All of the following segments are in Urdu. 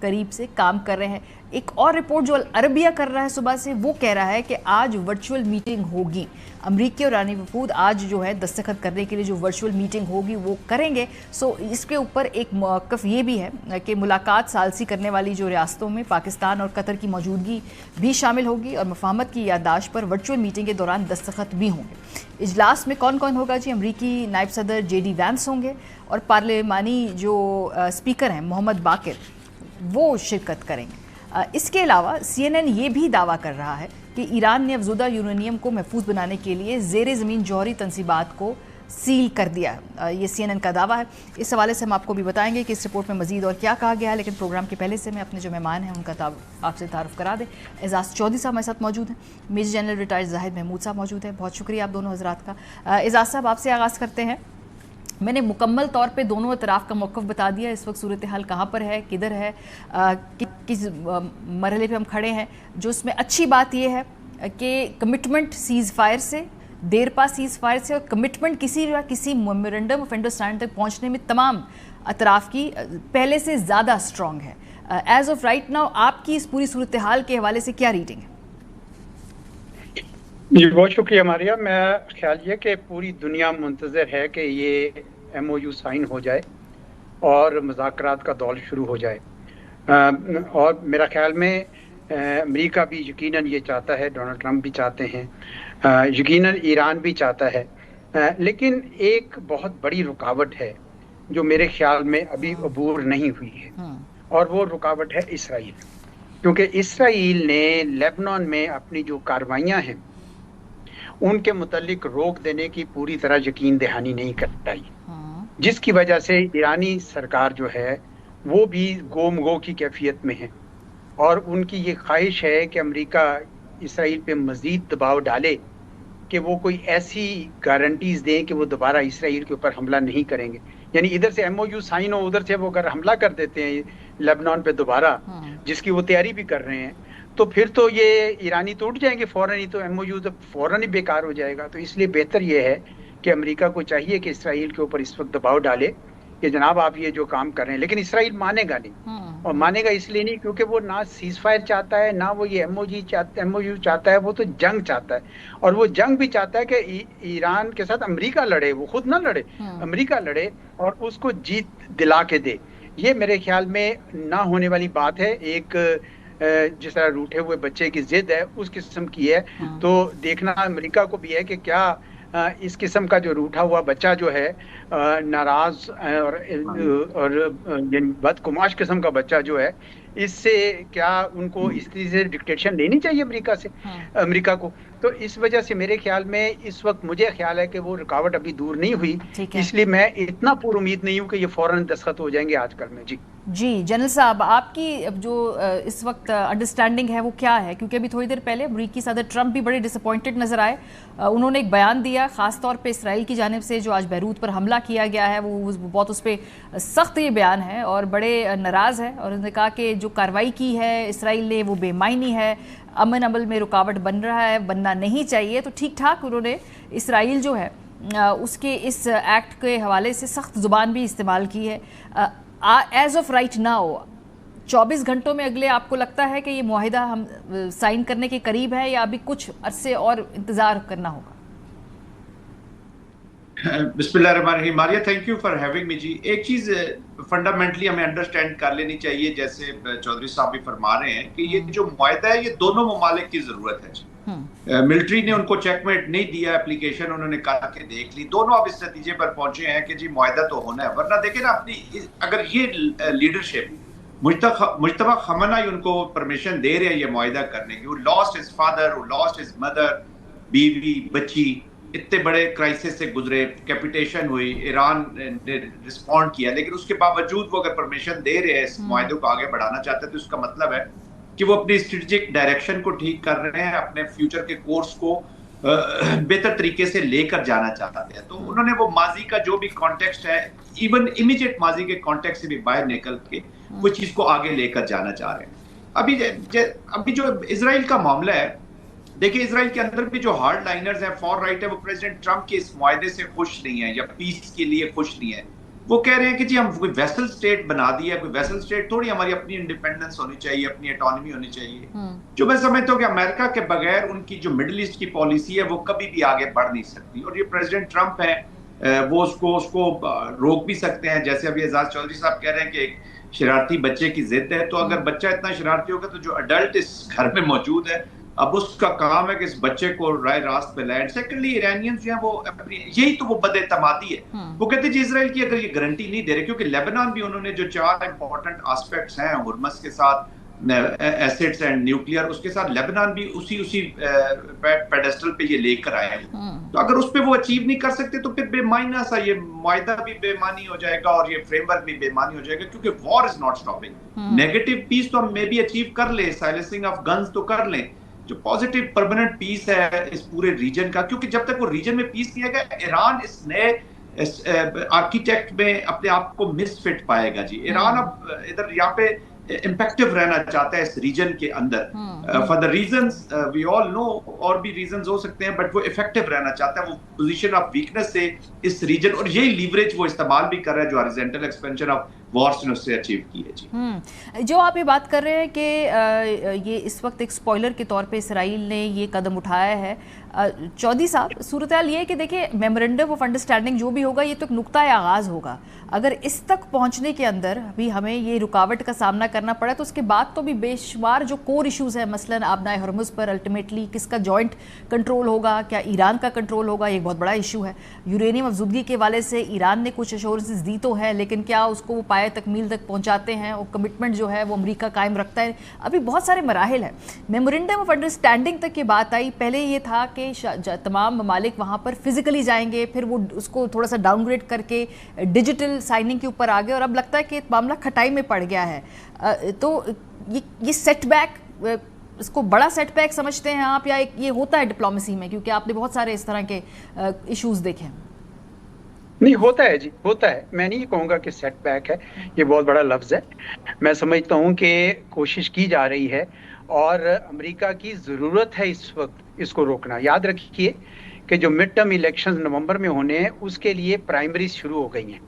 قریب سے کام کر رہے ہیں. ایک اور رپورٹ جو العربیہ کر رہا ہے صبح سے وہ کہہ رہا ہے کہ آج ورچوئل میٹنگ ہوگی. امریکی اور ایرانی وفود آج جو ہے دستخط کرنے کے لیے جو ورچوئل میٹنگ ہوگی وہ کریں گے. سو اس کے اوپر ایک موقف یہ بھی ہے کہ ملاقات ثالثی کرنے والی جو ریاستوں میں پاکستان اور قطر کی موجودگی بھی شامل ہوگی اور مفاہمت کی یادداشت پر ورچوئل میٹنگ کے دوران دستخط بھی ہوں گے. اجلاس میں کون کون ہوگا جی؟ امریکی نائب صدر جے ڈی وینس ہوں گے اور پارلیمانی جو اسپیکر ہیں محمد باقر وہ شرکت کریں گے. اس کے علاوہ سی این این یہ بھی دعویٰ کر رہا ہے کہ ایران نے افزودہ یورینیم کو محفوظ بنانے کے لیے زیر زمین جوہری تنصیبات کو سیل کر دیا ہے. یہ سی این این کا دعویٰ ہے. اس حوالے سے ہم آپ کو بھی بتائیں گے کہ اس رپورٹ میں مزید اور کیا کہا گیا ہے, لیکن پروگرام کے پہلے سے میں اپنے جو مہمان ہیں ان کا آپ سے تعارف کرا دیں. اعزاز چودھری صاحب ہمارے ساتھ موجود ہیں, میجر جنرل ریٹائرڈ زاہد محمود صاحب موجود ہیں. بہت شکریہ آپ دونوں حضرات کا. اعزاز صاحب آپ سے آغاز کرتے ہیں. میں نے مکمل طور پہ دونوں اطراف کا موقف بتا دیا, اس وقت صورتحال کہاں پر ہے, کدھر ہے, کس مرحلے پہ ہم کھڑے ہیں. جو اس میں اچھی بات یہ ہے کہ کمٹمنٹ سیز فائر سے, دیر پا سیز فائر سے, اور کمٹمنٹ کسی میمورنڈم آف انڈرسٹینڈنگ تک پہنچنے میں تمام اطراف کی پہلے سے زیادہ اسٹرانگ ہے. ایز آف رائٹ ناؤ آپ کی اس پوری صورتحال کے حوالے سے کیا ریڈنگ ہے؟ جی بہت شکریہ ماریا. میں خیال یہ کہ پوری دنیا منتظر ہے کہ یہ ایم او یو سائن ہو جائے اور مذاکرات کا دور شروع ہو جائے. اور میرا خیال میں امریکہ بھی یقیناً یہ چاہتا ہے, ڈونلڈ ٹرمپ بھی چاہتے ہیں, یقیناً ایران بھی چاہتا ہے. لیکن ایک بہت بڑی رکاوٹ ہے جو میرے خیال میں ابھی عبور نہیں ہوئی ہے, اور وہ رکاوٹ ہے اسرائیل. کیونکہ اسرائیل نے لیبنان میں اپنی جو کارروائیاں ہیں ان کے متعلق روک دینے کی پوری طرح یقین دہانی نہیں کرائی, جس کی وجہ سے ایرانی سرکار جو ہے وہ بھی گو مگو کی کیفیت میں ہے. اور ان کی یہ خواہش ہے کہ امریکہ اسرائیل پہ مزید دباؤ ڈالے کہ وہ کوئی ایسی گارنٹیز دیں کہ وہ دوبارہ اسرائیل کے اوپر حملہ نہیں کریں گے. یعنی ادھر سے ایم او یو سائن ہو, ادھر سے وہ اگر حملہ کر دیتے ہیں لیبنان پہ دوبارہ, جس کی وہ تیاری بھی کر رہے ہیں, تو پھر تو یہ ایرانی تو اٹھ جائیں گے فوراً ہی, تو ایم او یو فوراً ہی بیکار ہو جائے گا. تو اس لیے بہتر یہ ہے کہ امریکہ کو چاہیے کہ اسرائیل کے اوپر اس وقت دباؤ ڈالے کہ جناب آپ یہ جو کام کر رہے ہیں. لیکن اسرائیل مانے گا نہیں, اور مانے گا اس لیے نہیں کیونکہ وہ نہ سیز فائر چاہتا ہے, نہ وہ یہ ایم او یو چاہتا ہے. وہ تو جنگ چاہتا ہے, اور وہ جنگ بھی چاہتا ہے کہ ایران کے ساتھ امریکہ لڑے, وہ خود نہ لڑے, امریکہ لڑے اور اس کو جیت دلا کے دے. یہ میرے خیال میں نہ ہونے والی بات ہے. ایک جس طرح روٹے ہوئے بچے کی ضد ہے اس قسم کی ہے. تو دیکھنا امریکہ کو بھی ہے کہ کیا اس قسم کا جو روٹا ہوا بچہ جو ہے, ناراض اور بدقماش قسم کا بچہ جو ہے, اس سے کیا ان کو اس طرح سے ڈکٹیشن لینی چاہیے امریکہ کو. تو اس وجہ سے میرے خیال میں اس وقت مجھے خیال ہے کہ وہ رکاوٹ ابھی دور نہیں ہوئی, اس لیے میں اتنا پر امید نہیں ہوں کہ یہ فوراً دستخط ہو جائیں گے آج کل میں. جی جنرل صاحب, آپ کی جو اس وقت انڈرسٹینڈنگ ہے وہ کیا ہے؟ کیونکہ ابھی تھوڑی دیر پہلے امریکی صدر ٹرمپ بھی بڑے ڈس اپوائنٹڈ نظر آئے. انہوں نے ایک بیان دیا خاص طور پہ اسرائیل کی جانب سے جو آج بیروت پر حملہ کیا گیا ہے, وہ بہت اس پہ سخت یہ بیان ہے اور بڑے ناراض ہے, اور انہوں نے کہا کہ جو کارروائی کی ہے اسرائیل نے وہ بے معنی ہے, امن عمل میں رکاوٹ بن رہا ہے, بننا نہیں چاہیے. تو ٹھیک ٹھاک انہوں نے اسرائیل جو ہے اس کے اس ایکٹ کے حوالے سے سخت زبان بھی استعمال کی ہے. ایز آف رائٹ ناؤ 24 گھنٹوں میں اگلے آپ کو لگتا ہے کہ یہ معاہدہ ہم سائن کرنے کے قریب ہے, یا ابھی کچھ عرصے اور انتظار کرنا ہوگا؟ بسم اللہ الرحمن الرحیم. Maria thank you for having me. جی ایک چیز فنڈامنٹلی ہمیں انڈرسٹینڈ کر لینی چاہیے, جیسے چودھری صاحب بھی فرما رہے ہیں کہ یہ جو معاہدہ ہے یہ دونوں ممالک کی ضرورت ہے. ملٹری نے ان کو چیک میٹ نہیں دیا, اپلیکیشن انہوں نے کہا کہ دیکھ لی, دونوں اب اس نتیجے پر پہنچے ہیں کہ جی معاہدہ تو ہونا ہے. ورنہ دیکھیں نا اپنی اگر یہ لیڈرشپ مجتبی خامنہ ان کو پرمیشن دے رہے ہیں یہ معاہدہ کرنے کی, وہ لاسٹ ہز فادر, وہ لاسٹ ہز مدر, بیوی بچی, اتنے بڑے کرائسس سے گزرے, کیپیٹیشن ہوئی, ایران نے رسپونڈ کیا, لیکن اس کے باوجود وہ اگر پرمیشن دے رہے ہیں اس معاہدے کو آگے بڑھانا چاہتے ہیں تو اس کا مطلب ہے کہ وہ اپنی اسٹریٹجک ڈائریکشن کو ٹھیک کر رہے ہیں, اپنے فیوچر کے کورس کو بہتر طریقے سے لے کر جانا چاہتے ہیں. تو انہوں نے وہ ماضی کا جو بھی کانٹیکسٹ ہے, ایون امیجیٹ ماضی کے کانٹیکسٹ سے بھی باہر نکل کے وہ چیز کو آگے لے کر جانا چاہ رہے ہیں. ابھی جو اسرائیل کا معاملہ ہے, دیکھیں اسرائیل کے اندر بھی جو ہارڈ لائنرز ہیں, فار رائٹ ہے, وہ پریزیڈنٹ ٹرمپ کے اس معاہدے سے خوش نہیں ہیں یا پیس کے لیے خوش نہیں ہیں. وہ کہہ رہے ہیں کہ جی ہم کوئی ویسل اسٹیٹ بنا دیا, کوئی ویسل اسٹیٹ تھوڑی, ہماری اپنی انڈیپینڈنس ہونی چاہیے, اپنی اٹانومی ہونی چاہیے. جو میں سمجھتا ہوں کہ امریکہ کے بغیر ان کی جو مڈل ایسٹ کی پالیسی ہے وہ کبھی بھی آگے بڑھ نہیں سکتی. اور یہ پریزیڈنٹ ٹرمپ ہے, وہ اس کو روک بھی سکتے ہیں. جیسے ابھی اعزاز چودھری صاحب کہہ رہے ہیں کہ ایک شرارتی بچے کی ضد ہے, تو اگر بچہ اتنا شرارتی ہوگا تو جو اڈلٹ اس گھر میں موجود ہے اب اس کا کام ہے کہ اس بچے کو رائے راست پہ لائے. سیکنڈلی ایرانیئنز جو ہیں وہ یہی تو وہ بد اعتمادی ہے. وہ کہتے ہیں جی اسرائیل کی اگر یہ گارنٹی نہیں دے رہے, کیونکہ لیبنان بھی انہوں نے جو 4 امپورٹنٹ آسپیکٹس ہیں ہرمز کے ساتھ, ایسڈز اینڈ نیوکلیئر, اس کے ساتھ لیبنان بھی اسی پیڈسٹل پہ یہ لے کر آئے ہیں. تو اگر اس پہ وہ اچیو نہیں کر سکتے تو پھر بے معنی سا یہ معاہدہ بھی بے معنی ہو جائے گا اور یہ فریم ورک بھی بے معنی ہو جائے گا, کیونکہ وار is not stopping. Negative peace تو ہم میں بھی اچیو کر لیں, سائلنسنگ آف گنز تو کر لیں, جو پازیٹیو پرماننٹ پیس ہے اس پورے ریجن کا, کیونکہ جب تک وہ ریجن میں پیس نہیں آئے گا ایران اس نئے آرکیٹیکٹ میں اپنے آپ کو مس فٹ پائے گا. جی ایران اب ادھر یہاں پہ امپیکٹو رہنا چاہتا ہے اس ریجن کے اندر, فار دا ریزنز وی آل نو, اور بھی ریزنز ہو سکتے ہیں, بٹ وہ افیکٹو رہنا چاہتا ہے. وہ پوزیشن آف ویکنس سے اس ریجن, اور یہی لیوریج وہ استعمال بھی کر رہا ہے جو ہارزنٹل ایکسپینشن آف وارس نے اس سے اچیو کی ہے. جی جو آپ یہ بات کر رہے ہیں کہ یہ اس وقت ایک سپوائلر کے طور پہ اسرائیل نے یہ قدم اٹھایا ہے, چودھری صاحب صورتحال یہ ہے کہ دیکھیں میمورنڈم آف انڈرسٹینڈنگ جو بھی ہوگا یہ تو ایک نقطہ آغاز ہوگا. اگر اس تک پہنچنے کے اندر بھی ہمیں یہ رکاوٹ کا سامنا کرنا پڑا تو اس کے بعد تو بھی بے شمار جو کور ایشوز ہیں, مثلاً آبنائے ہرمز پر الٹیمیٹلی کس کا جوائنٹ کنٹرول ہوگا, کیا ایران کا کنٹرول ہوگا, یہ ایک بہت بڑا ایشو ہے. یورینیم افزودگی کے حوالے سے ایران نے کچھ ایشورنسز دی تو ہے, لیکن کیا اس کو وہ پائے تکمیل تک پہنچاتے ہیں, اور کمٹمنٹ جو ہے وہ امریکہ قائم رکھتا ہے. ابھی بہت سارے مراحل ہیں. میمورنڈم آف انڈرسٹینڈنگ تک یہ بات آئی, پہلے یہ تھا کہ تمام ممالک وہاں پر فزیکلی جائیں گے, پھر وہ اس کو تھوڑا سا ڈاؤن گریڈ کر کے ڈیجیٹل سائننگ کے اوپر آ گئے, اور اب لگتا ہے کہ معاملہ کھٹائی میں پڑ گیا ہے. تو یہ سیٹ بیک, اس کو بڑا سیٹ بیک سمجھتے ہیں آپ, یا یہ ہوتا ہے ڈپلومیسی میں, کیونکہ آپ نے بہت سارے اس طرح کے ایشوز دیکھے ہیں؟ نہیں, ہوتا ہے جی, ہوتا ہے. میں نہیں کہوں گا کہ سیٹ بیک ہے, یہ بہت بڑا لفظ ہے. میں سمجھتا ہوں کہ کوشش کی جا رہی ہے اور امریکہ کی ضرورت ہے اس وقت اس کو روکنا. یاد رکھیے کہ جو مڈ ٹرم الیکشن نومبر میں ہونے ہیں اس کے لیے پرائمریز شروع ہو گئی ہیں,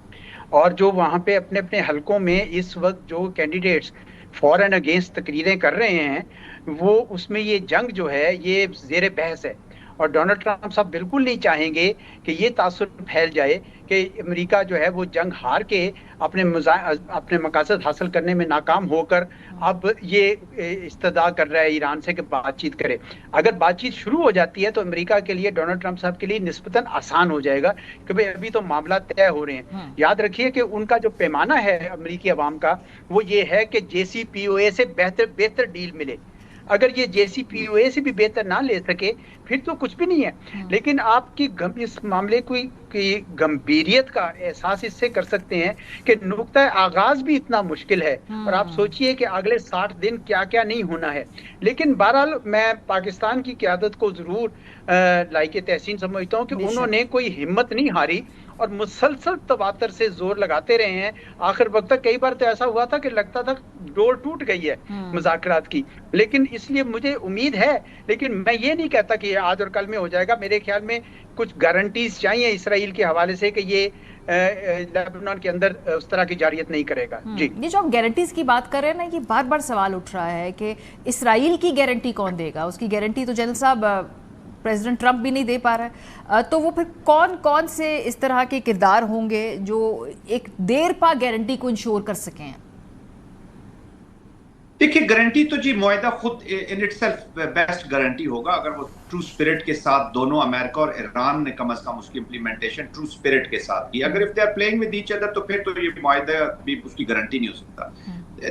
اور جو وہاں پہ اپنے اپنے حلقوں میں اس وقت جو کینڈیڈیٹس فار اینڈ اگینسٹ تقریریں کر رہے ہیں, وہ اس میں یہ جنگ جو ہے یہ زیر بحث ہے. اور ڈونلڈ ٹرمپ صاحب بالکل نہیں چاہیں گے کہ یہ تاثر پھیل جائے کہ امریکہ جو ہے وہ جنگ ہار کے اپنے مقاصد حاصل کرنے میں ناکام ہو کر اب یہ استدعا کر رہا ہے ایران سے کہ بات چیت کرے. اگر بات چیت شروع ہو جاتی ہے تو امریکہ کے لیے, ڈونلڈ ٹرمپ صاحب کے لیے نسبتاً آسان ہو جائے گا, کہ ابھی تو معاملات طے ہو رہے ہیں. یاد رکھیے کہ ان کا جو پیمانہ ہے امریکی عوام کا, وہ یہ ہے کہ JCPOA سے بہتر ڈیل ملے. اگر یہ JCPOA سے بھی بہتر نہ لے سکے پھر تو کچھ بھی نہیں ہے. لیکن آپ کی اس معاملے کی گمبھیریت کا احساس اس سے کر سکتے ہیں کہ نقطہ آغاز بھی اتنا مشکل ہے, اور آپ سوچئے کہ اگلے 60 دن کیا کیا نہیں ہونا ہے. لیکن بہرحال میں پاکستان کی قیادت کو ضرور لائق تحسین سمجھتا ہوں کہ انہوں نے کوئی ہمت نہیں ہاری اور مسلسل تواتر سے زور لگاتے رہے ہیں. آخر وقت تک کئی بار تو ایسا ہوا تھا کہ لگتا تھا ڈور ٹوٹ گئی ہے مذاکرات کی. لیکن اس لیے مجھے امید ہے, لیکن میں یہ نہیں کہتا کہ یہ آج اور کل میں ہو جائے گا. میرے خیال میں کچھ گارنٹیز چاہیے اسرائیل کے حوالے سے کہ یہ لیبنان کے اندر اس طرح کی جاریت نہیں کرے گا. جی, یہ جو آپ گارنٹیز کی بات کر رہے ہیں نا, یہ بار بار سوال اٹھ رہا ہے کہ اسرائیل کی گارنٹی کون دے گا. اس کی گارنٹی تو جنرل صاحب پریزیڈنٹ ٹرمپ بھی نہیں دے پا رہا ہے, تو وہ پھر کون سے اس طرح کے کردار ہوں گے جو ایک دیر پا گارنٹی کو انشور کر سکیں؟ دیکھیے گارنٹی تو جی معاہدہ خود in it self best guarantee ہوگا اگر وہ ٹرو اسپرٹ کے ساتھ دونوں امریکہ اور ایران نے کم از کم اس کی امپلیمنٹیشن ٹرو اسپرٹ کے ساتھ کی. اگر if they are playing with each other تو پھر تو یہ معاہدہ بھی اس کی گارنٹی نہیں ہو سکتا.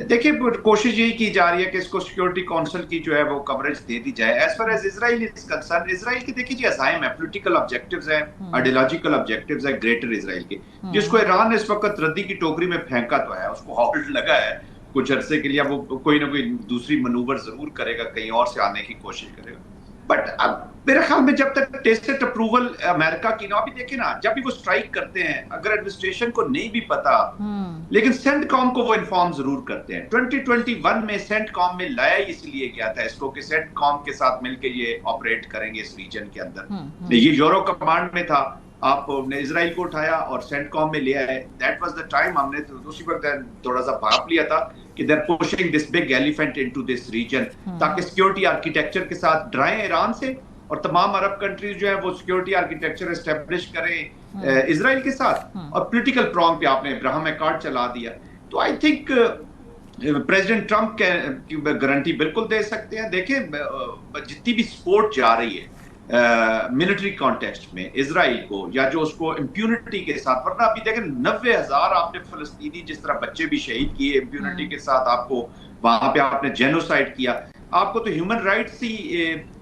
دیکھیے کوشش یہی کی جا رہی ہے کہ اس کو سیکورٹی کونسل کی جو ہے وہ کوریج دے دی جائے. As far as Israel is concern, Israel کی دیکھیے جی عزائم ہے, پولیٹیکل آبجیکٹیوز ہیں, آئیڈیالوجیکل آبجیکٹیوز ہیں گریٹر اسرائیل کے, جس کو ایران نے اس وقت ردی کی ٹوکری میں پھینکا تو ہے, اس کو ہالٹ لگا ہے کچھ عرصے کے لیے. وہ کوئی نہ کوئی دوسری منوور ضرور کرے گا, کہیں اور سے آنے کی کوشش کرے گا. بٹ اب میرے خیال میں جب تک ٹیسٹ اپروول امریکہ کی نہ بھی دیکھیں نا, جب بھی وہ اسٹرائک کرتے ہیں اگر ایڈمنسٹریشن کو نہیں بھی پتا, لیکن سینٹ کام کو وہ انفارم ضرور کرتے ہیں. 2021 میں سینٹ کام میں لایا اس لیے گیا تھا اس کو کہ سینٹ کام کے ساتھ مل کے یہ آپریٹ کریں گے اس ریجن کے اندر. یہ یورو کمانڈ میں تھا, آپ نے اسرائیل کو اٹھایا اور سینٹ کام میں لے آئے. دیٹ واز دا ٹائم ہم نے اسی وقت تھوڑا سا بھاپ لیا تھا کہ they are pushing this big elephant into this region تاکہ سیکورٹی آرکیٹیکچر کے ساتھ ڈرائیں ایران سے, اور تمام عرب کنٹریز جو ہیں وہ سیکورٹی آرکیٹیکچر اسٹیبلش کریں اسرائیل کے ساتھ, اور پولیٹیکل پرانگ پہ آپ نے ابراہم اکارڈ چلا دیا. تو آئی تھنک پریزیڈنٹ ٹرمپ کی گارنٹی بالکل دے سکتے ہیں. دیکھیں جتنی بھی سپورٹ جا رہی ہے ملٹری کانٹیکسٹ میں اسرائیل کو, یا جو اس کو امپیونٹی کے ساتھ, ورنہ ابھی دیکھیں 90,000 آپ نے فلسطینی جس طرح بچے بھی شہید کیے امپیونٹی کے ساتھ, آپ کو وہاں پہ آپ نے جینوسائڈ کیا, آپ کو تو ہیومن رائٹس ہی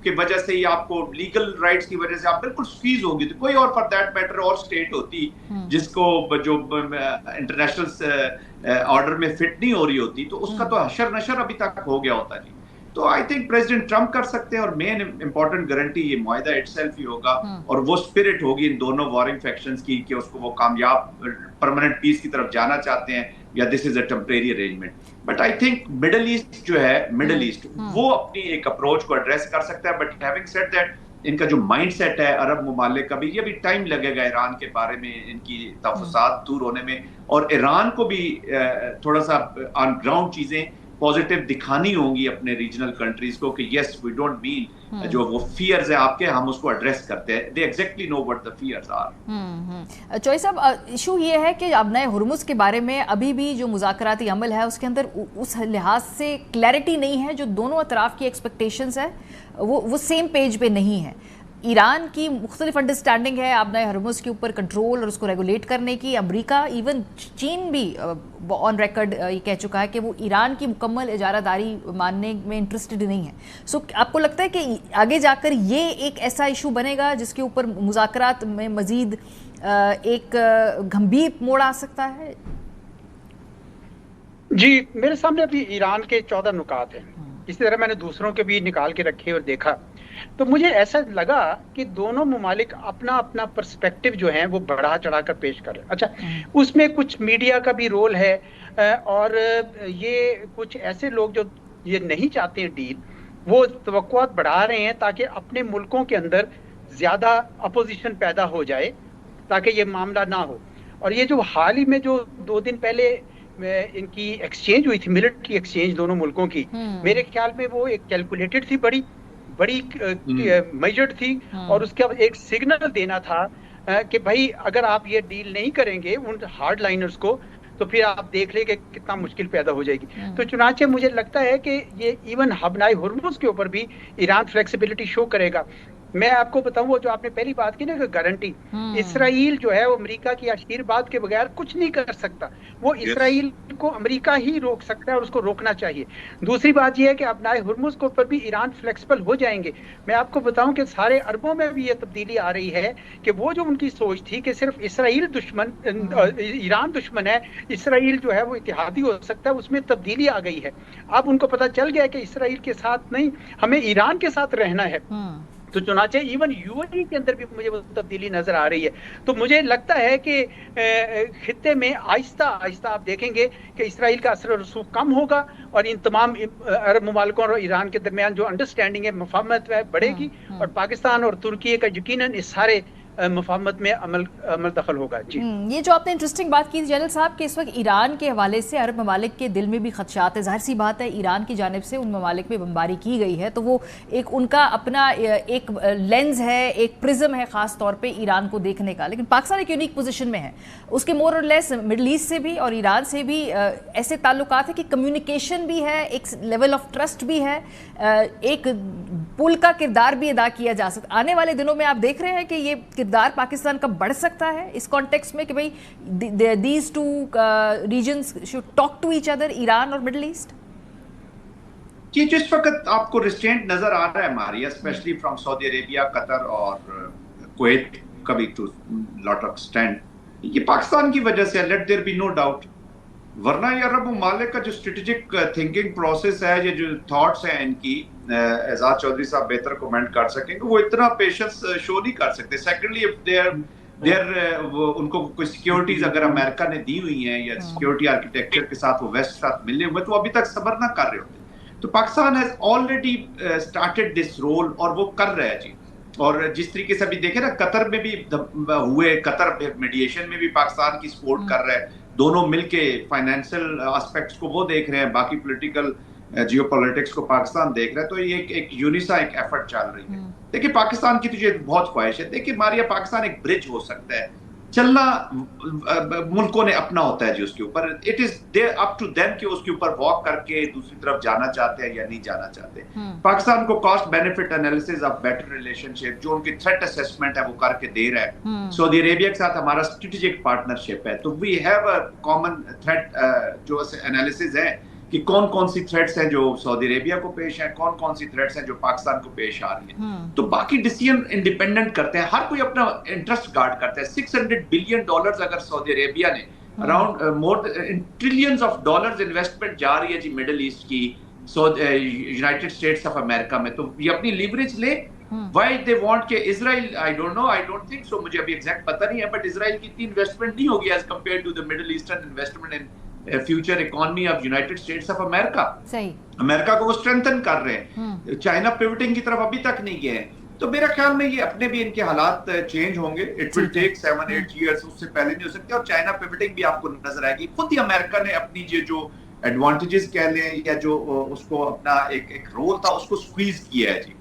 کی وجہ سے ہی, آپ کو لیگل رائٹس کی وجہ سے آپ بالکل سکویز ہوگی. تو کوئی اور فار دیٹ میٹر اور اسٹیٹ ہوتی جس کو جو انٹرنیشنل آرڈر میں فٹ نہیں ہو رہی ہوتی, تو اس کا تو حشر نشر ابھی تک ہو گیا ہوتا جی. تو آئی تھنک پریزیڈنٹ ٹرمپ کر سکتے ہیں, اور مین امپورٹنٹ گارنٹی یہ معاہدہ اٹ سیلف ہی ہوگا, اور وہ اسپرٹ ہوگی ان دونوں وارنگ فیکشنز کی کہ اس کو وہ کامیاب پرماننٹ پیس کی طرف جانا چاہتے ہیں یا this is a temporary arrangement. But I think Middle East جو ہے, مڈل ایسٹ وہ اپنی ایک اپروچ کو ایڈریس کر سکتا ہے. But having said that in کا جو مائنڈ سیٹ ہے عرب ممالک کا بھی, یہ بھی ٹائم لگے گا ایران کے بارے میں ان کی تفصیلات دور ہونے میں, اور ایران کو بھی تھوڑا سا آن گراؤنڈ چیزیں پازیٹیو دکھانی ہوں گی اپنے ریجنل کنٹریز کو کہ یس وی ڈونٹ مین جو وہ فیئرز ہیں آپ کے, ہم اس کو ایڈریس کرتے ہیں. They exactly know what the fears are. چوئی صاحب, ایشو یہ ہے کہ ابنائے ہرمز کے بارے میں ابھی بھی جو مذاکراتی عمل ہے اس کے اندر اس لحاظ سے کلیئرٹی نہیں ہے, جو دونوں اطراف کی ایکسپیکٹیشنز ہے وہ سیم پیج پہ نہیں ہے. ایران کی مختلف انڈرسٹینڈنگ ہے آبنائے ہرمز کے اوپر کنٹرول اور اس کو ریگولیٹ کرنے کی. امریکہ ایون چین بھی آن ریکارڈ یہ کہہ چکا ہے کہ وہ ایران کی مکمل اجارہ داری ماننے میں انٹرسٹڈ نہیں ہے. سو آپ کو لگتا ہے کہ آگے جا کر یہ ایک ایسا ایشو بنے گا جس کے اوپر مذاکرات میں مزید ایک گھمبیر موڑ آ سکتا ہے؟ جی میرے سامنے ابھی ایران کے 14 نکات ہیں, اسی طرح میں نے دوسروں کے بھی نکال کے رکھے اور دیکھا, تو مجھے ایسا لگا کہ دونوں ممالک اپنا اپنا پرسپیکٹیو جو ہیں وہ بڑھا چڑھا کر پیش کر رہے ہیں. اچھا اس میں کچھ میڈیا کا بھی رول ہے, اور یہ کچھ ایسے لوگ جو یہ نہیں چاہتے ہیں ڈیل, وہ توقعات بڑھا رہے ہیں تاکہ اپنے ملکوں کے اندر زیادہ اپوزیشن پیدا ہو جائے تاکہ یہ معاملہ نہ ہو. اور یہ جو حال ہی میں جو 2 دن پہلے ان کی ایکسچینج ہوئی تھی, ملٹری ایکسچینج دونوں ملکوں کی, میرے خیال میں وہ ایک کیلکولیٹڈ تھی, بڑی میجرڈ تھی, اور اس کا ایک سگنل دینا تھا کہ بھائی اگر آپ یہ ڈیل نہیں کریں گے ان ہارڈ لائنرز کو تو پھر آپ دیکھ لیں کہ کتنا مشکل پیدا ہو جائے گی. تو چنانچہ مجھے لگتا ہے کہ یہ ایون ابنائے ہرمز کے اوپر بھی ایران فلیکسیبلٹی شو کرے گا. میں آپ کو بتاؤں, وہ جو آپ نے پہلی بات کی نا کہ گارنٹی, اسرائیل جو ہے وہ امریکہ کی آشیرواد کے بغیر کچھ نہیں کر سکتا, وہ اسرائیل کو امریکہ ہی روک سکتا ہے اور اس کو روکنا چاہیے. دوسری بات یہ ہے کہ ابنائے ہرمز کے اوپر بھی ایران فلیکسیبل ہو جائیں گے. میں آپ کو بتاؤں کہ سارے عربوں میں بھی یہ تبدیلی آ رہی ہے کہ وہ جو ان کی سوچ تھی کہ صرف اسرائیل دشمن, ایران دشمن ہے, اسرائیل جو ہے وہ اتحادی ہو سکتا ہے, اس میں تبدیلی آ گئی ہے. اب ان کو پتہ چل گیا کہ اسرائیل کے ساتھ نہیں, ہمیں ایران کے ساتھ رہنا ہے. تو چنانچہ ایون یو اے ای کے اندر بھی مجھے وہ تبدیلی نظر آ رہی ہے. تو مجھے لگتا ہے کہ خطے میں آہستہ آہستہ آپ دیکھیں گے کہ اسرائیل کا اثر و رسوخ کم ہوگا, اور ان تمام عرب ممالکوں اور ایران کے درمیان جو انڈرسٹینڈنگ ہے, مفاہمت ہے, بڑھے گی, اور پاکستان اور ترکی کا یقیناً اس سارے مفاہمت میں عمل دخل ہوگا. جی یہ جو آپ نے انٹرسٹنگ بات کی جنرل صاحب کہ اس وقت ایران کے حوالے سے عرب ممالک کے دل میں بھی خدشات ہے. ظاہر سی بات ہے ایران کی جانب سے ان ممالک میں بمباری کی گئی ہے, تو وہ ایک ان کا اپنا ایک لینز ہے, ایک پرزم ہے خاص طور پہ ایران کو دیکھنے کا. لیکن پاکستان ایک یونیک پوزیشن میں ہے, اس کے مور اور لیس مڈل ایسٹ سے بھی اور ایران سے بھی ایسے تعلقات ہیں کہ کمیونیکیشن بھی ہے, ایک لیول آف ٹرسٹ بھی ہے, ایک پل کا کردار بھی ادا کیا جا سکتا. آنے والے دنوں میں آپ دیکھ رہے ہیں کہ یہ کردار پاکستان کا بڑھ سکتا ہے اس کانٹیکسٹ میں کہ بھئی these two regions should talk to each other, Iran اور مڈل ایسٹ. یہ جس وقت آپ کو ریسٹرینٹ نظر آ رہا ہے ماریا, اسپیشلی فرام سعودی عربیہ, قطر اور کویت کا بھی ٹو لاٹ آف ایکسٹینٹ, یہ پاکستان کی وجہ سے, let there be no doubt. ورنہ یہ عرب ممالک کا جو اسٹریٹجک تھنکنگ پروسیس ہے, یہ جو تھاٹس ہیں ان کی, اعزاز چودھری صاحب بہتر کومنٹ کر سکیں کہ وہ اتنا پیشنس شو نہیں کر سکتے. سیکنڈلی ان کو کوئی سیکیورٹیز اگر امریکہ نے دی ہوئی ہیں یا سیکیورٹی آرکیٹیکچر کے ساتھ وہ ویسٹ ساتھ ملے ہوئے, تو ابھی تک صبر نہ کر رہے ہوتے. تو Pakistan has already started this role, اور وہ کر رہا ہے جی. اور جس طریقے سے ابھی دیکھیں نا قطر میں بھی ہوئے، قطر میڈیشن میں بھی پاکستان کی سپورٹ کر رہا ہے، دونوں مل کے فائنینشیل آسپیکٹس کو وہ دیکھ رہے ہیں، باقی پولیٹیکل جیو پولیٹکس کو پاکستان دیکھ رہا ہے، تو یہ ایک یونیسا ایک ایفرٹ چل رہی ہے۔ دیکھیں پاکستان کی تجھے بہت خواہش ہے، دیکھیں ماریا پاکستان ایک برج ہو سکتا ہے، چلنا ملکوں نے اپنا ہوتا ہے جی اس کے اوپر، it is up to them کہ اس کے اوپر واک کر کے دوسری طرف جانا چاہتے ہیں یا نہیں جانا چاہتے۔ پاکستان کو cost benefit analysis of better relationship, جو ان کی تھریٹ اسیسمنٹ ہے وہ کر کے دے رہا ہے۔ سعودی عربیہ کے ساتھ ہمارا اسٹریٹجک پارٹنرشپ ہے، تو we have a common threat جو انالیسز ہے کہ کون کون سی تھریٹس ہیں جو سعودی عربیہ کو پیش ہیں، کون کون سی تھریٹس ہیں جو پاکستان کو پیش آ رہی ہیں، تو باقی ڈیسیژن انڈیپینڈنٹ کرتے ہیں، ہر کوئی اپنا انٹرسٹ گارڈ کرتا ہے۔ $600 بلین اگر سعودی عربیہ نے around more trillions of dollars investment جا رہی ہے جی مڈل ایسٹ کی یونائٹڈ اسٹیٹس آف امریکہ میں، تو یہ اپنی لیوریج لے۔ وائی دے وانٹ کہ Israel, I don't know, I don't think so, مجھے ابھی ایگزیکٹ پتہ نہیں ہے، بٹ اسرائیل کی اتنی انویسٹمنٹ نہیں ہوگی as compare to the Middle Eastern investment in future economy of United States of America. صحیح، امریکہ کو وہ اسٹرینتھن کر رہے ہیں، چائنا پیوٹنگ کی طرف ابھی تک نہیں گئے ہیں، تو میرا خیال میں یہ اپنے بھی ان کے حالات چینج ہوں گے، اٹ ول ٹیک 7-8 ایئرس، اس سے پہلے نہیں ہو سکتے، اور چائنا پیوٹنگ بھی آپ کو نظر آئے گی۔ خود ہی امریکہ نے اپنی جو ایڈوانٹیجز کہہ لیں یا جو اس کو اپنا ایک رول تھا اس کو سکویز کیا ہے جی،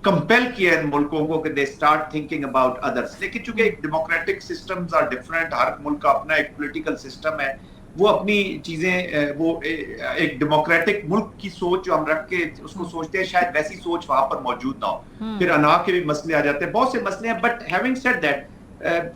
کمپیل کیا ہے ان ملکوں کو کہ they start thinking about others. لیکن چونکہ ایک ڈیموکریٹک سسٹمز آر ڈفرینٹ، ہر ملک کا اپنا ایک پولیٹیکل سسٹم ہے، وہ اپنی چیزیں، وہ ایک ڈیموکریٹک ملک کی سوچ جو ہم رکھ کے اس کو سوچتے ہیں، شاید ویسی سوچ وہاں پر موجود نہ ہو، پھر انا کے بھی مسئلے آ جاتے ہیں، بہت سے مسئلے ہیں، بٹ ہیونگ سیڈ دیٹ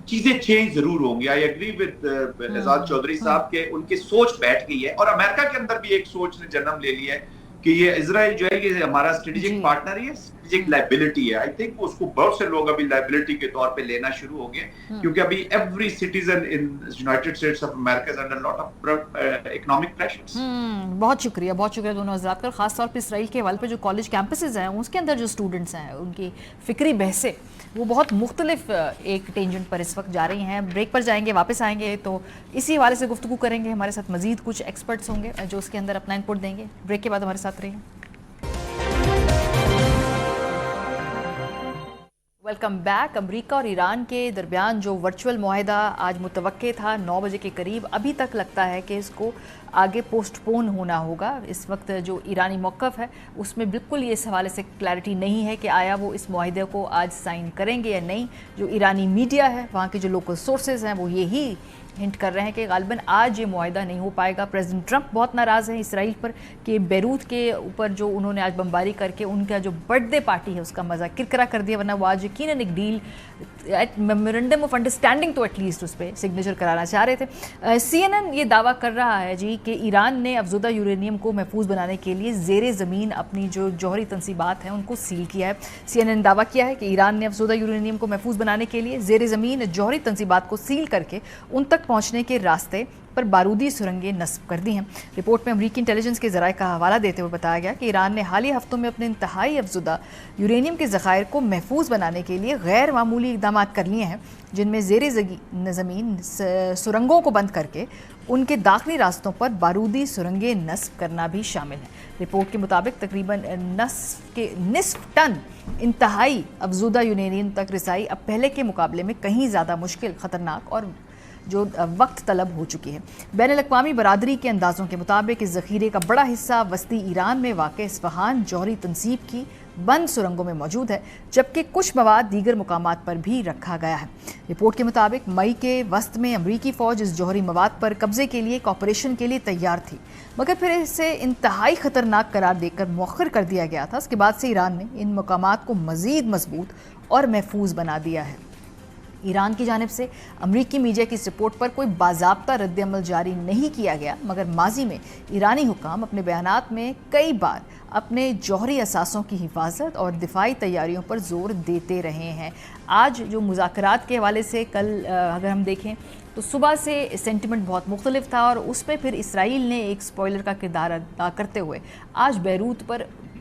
چیزیں چینج ضرور ہوں گی۔ آئی ایگری ود اعزاز چودھری صاحب کہ ان کی سوچ بیٹھ گئی ہے، اور امریکہ کے اندر بھی ایک سوچ نے جنم لے لیا ہے کہ یہ اسرائیل جو ہے یہ ہمارا اسٹریٹجک پارٹنر ہی ہے، اسٹریٹجک لائبلٹی ہے۔ آئی تھنک اس کو بہت سے لوگ ابھی لائبلٹی کے طور پہ لینا شروع ہو گئے، کیونکہ ابھی every citizen in United States of America is under lot of economic pressures. بہت شکریہ دونوں حضرات کا، خاص طور پہ اسرائیل کے حوالے پہ جو کالج کیمپسز ہیں اس کے اندر جو اسٹوڈنٹس ہیں ان کی فکری بحثیں وہ بہت مختلف ایک ٹینجنٹ پر اس وقت جا رہی ہیں۔ بریک پر جائیں گے، واپس آئیں گے تو اسی حوالے سے گفتگو کریں گے، ہمارے ساتھ مزید کچھ ایکسپرٹس ہوں گے جو اس کے اندر اپنا انپٹ دیں گے۔ بریک کے بعد ہمارے ساتھ رہیں۔ Welcome back. امریکہ اور ایران کے درمیان جو ورچوئل معاہدہ آج متوقع تھا 9 بجے کے قریب، ابھی تک لگتا ہے کہ اس کو آگے پوسٹ پون ہونا ہوگا۔ اس وقت جو ایرانی موقف ہے اس میں بالکل یہ اس حوالے سے کلیئرٹی نہیں ہے کہ آیا وہ اس معاہدے کو آج سائن کریں گے یا نہیں۔ جو ایرانی میڈیا ہے، وہاں کے جو لوکل سورسز ہیں، وہ یہی ہنٹ کر رہے ہیں کہ غالباً آج یہ معاہدہ نہیں ہو پائے گا۔ پریزیڈنٹ ٹرمپ بہت ناراض ہیں اسرائیل پر کہ بیروت کے اوپر جو انہوں نے آج بمباری کر کے ان کا جو برتھ ڈے پارٹی ہے اس کا مزہ کرکرا کر دیا، ورنہ وہ آج یقیناً ایک ڈیل میمورنڈم آف انڈرسٹینڈنگ تو ایٹ لیسٹ اس پہ سگنیچر کرانا چاہ رہے تھے۔ سی این این یہ دعویٰ کر رہا ہے جی کہ ایران نے افزودہ یورینیم کو محفوظ بنانے کے لیے زیر زمین اپنی جو جوہری تنصیبات ہیں ان کو سیل کیا ہے۔ سی این این دعویٰ کیا ہے کہ ایران نے افزودہ یورینیم کو محفوظ بنانے کے لیے زیر زمین جوہری تنصیبات کو سیل کر کے ان تک پہنچنے کے راستے پر بارودی سرنگیں نصب کر دی ہیں۔ رپورٹ میں امریکی انٹیلیجنس کے ذرائع کا حوالہ دیتے ہوئے بتایا گیا کہ ایران نے حالیہ ہفتوں میں اپنے انتہائی افزودہ یورینیم کے ذخائر کو محفوظ بنانے کے لیے غیر معمولی اقدامات کر لیے ہیں، جن میں زیر زمین سرنگوں کو بند کر کے ان کے داخلی راستوں پر بارودی سرنگیں نصب کرنا بھی شامل ہے۔ رپورٹ کے مطابق تقریباً نصف ٹن انتہائی افزودہ یورینیم تک رسائی اب پہلے کے مقابلے میں کہیں زیادہ مشکل، خطرناک اور جو وقت طلب ہو چکی ہے۔ بین الاقوامی برادری کے اندازوں کے مطابق اس ذخیرے کا بڑا حصہ وسطی ایران میں واقع اصفہان جوہری تنصیب کی بند سرنگوں میں موجود ہے، جبکہ کچھ مواد دیگر مقامات پر بھی رکھا گیا ہے۔ رپورٹ کے مطابق مئی کے وسط میں امریکی فوج اس جوہری مواد پر قبضے کے لیے ایک آپریشن کے لیے تیار تھی، مگر پھر اسے انتہائی خطرناک قرار دے کر مؤخر کر دیا گیا تھا۔ اس کے بعد سے ایران نے ان مقامات کو مزید مضبوط اور محفوظ بنا دیا ہے۔ ایران کی جانب سے امریکی میڈیا کی اس رپورٹ پر کوئی باضابطہ رد عمل جاری نہیں کیا گیا، مگر ماضی میں ایرانی حکام اپنے بیانات میں کئی بار اپنے جوہری اثاثوں کی حفاظت اور دفاعی تیاریوں پر زور دیتے رہے ہیں۔ آج جو مذاکرات کے حوالے سے کل اگر ہم دیکھیں تو صبح سے سینٹیمنٹ بہت مختلف تھا، اور اس پہ پھر اسرائیل نے ایک سپوائلر کا کردار ادا کرتے ہوئے آج بیروت پر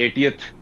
80th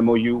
MOU